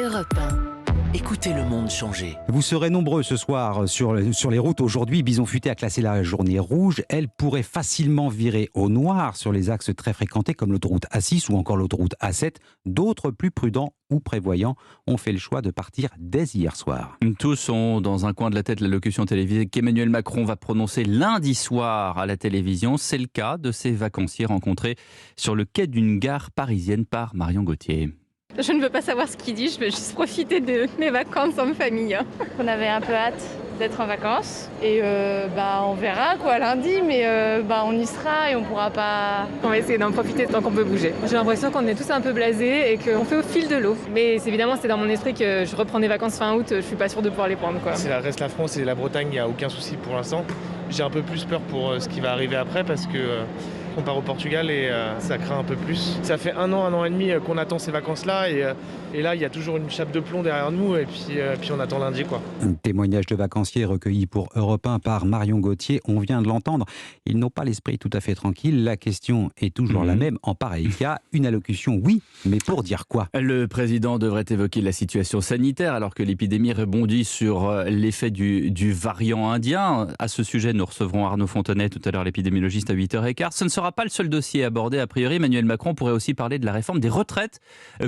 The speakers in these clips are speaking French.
Europe 1. Écoutez le monde changer. Vous serez nombreux ce soir sur les routes. Aujourd'hui, Bison Futé a classé la journée rouge. Elle pourrait facilement virer au noir sur les axes très fréquentés comme l'autoroute A6 ou encore l'autoroute A7. D'autres plus prudents ou prévoyants ont fait le choix de partir dès hier soir. Tous ont dans un coin de la tête l'allocution télévisée qu'Emmanuel Macron va prononcer lundi soir à la télévision. C'est le cas de ces vacanciers rencontrés sur le quai d'une gare parisienne par Marion Gauthier. Je ne veux pas savoir ce qu'il dit, je veux juste profiter de mes vacances en famille. On avait un peu hâte d'être en vacances et on verra lundi, mais on y sera et on pourra pas... On va essayer d'en profiter tant qu'on peut bouger. J'ai l'impression qu'on est tous un peu blasés et qu'on fait au fil de l'eau. Mais évidemment, c'était dans mon esprit que je reprends des vacances fin août, je suis pas sûre de pouvoir les prendre. Si ça reste la France et la Bretagne, il n'y a aucun souci pour l'instant. J'ai un peu plus peur pour ce qui va arriver après parce que... on part au Portugal et ça craint un peu plus. Ça fait un an et demi qu'on attend ces vacances-là et là il y a toujours une chape de plomb derrière nous et puis on attend lundi quoi. Un témoignage de vacanciers recueilli pour Europe 1 par Marion Gauthier. On vient de l'entendre. Ils n'ont pas l'esprit tout à fait tranquille. La question est toujours la même en pareil cas. Une allocution, oui, mais pour dire quoi ? Le président devrait évoquer la situation sanitaire alors que l'épidémie rebondit sur l'effet du variant indien. À ce sujet, nous recevrons Arnaud Fontenay tout à l'heure, l'épidémiologiste à 8h15. Ce ne sera pas le seul dossier abordé. A priori, Emmanuel Macron pourrait aussi parler de la réforme des retraites.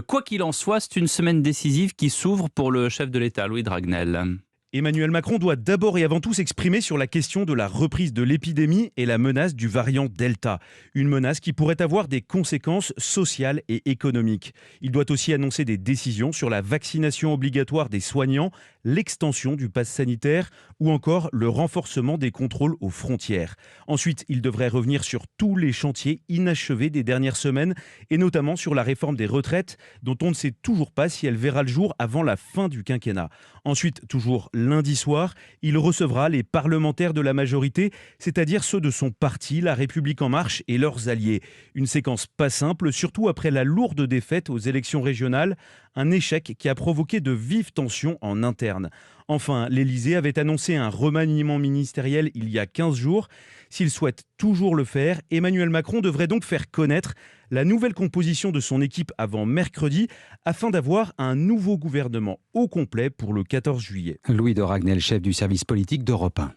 Quoi qu'il en soit, c'est une semaine décisive qui s'ouvre pour le chef de l'État, Louis Dragnel. Emmanuel Macron doit d'abord et avant tout s'exprimer sur la question de la reprise de l'épidémie et la menace du variant Delta. Une menace qui pourrait avoir des conséquences sociales et économiques. Il doit aussi annoncer des décisions sur la vaccination obligatoire des soignants, l'extension du pass sanitaire ou encore le renforcement des contrôles aux frontières. Ensuite, il devrait revenir sur tous les chantiers inachevés des dernières semaines et notamment sur la réforme des retraites dont on ne sait toujours pas si elle verra le jour avant la fin du quinquennat. Ensuite, toujours lundi soir, il recevra les parlementaires de la majorité, c'est-à-dire ceux de son parti, La République En Marche et leurs alliés. Une séquence pas simple, surtout après la lourde défaite aux élections régionales, un échec qui a provoqué de vives tensions en interne. Enfin, l'Élysée avait annoncé un remaniement ministériel il y a 15 jours. S'il souhaite toujours le faire, Emmanuel Macron devrait donc faire connaître la nouvelle composition de son équipe avant mercredi afin d'avoir un nouveau gouvernement au complet pour le 14 juillet. Louis de Ragnel, chef du service politique d'Europe 1.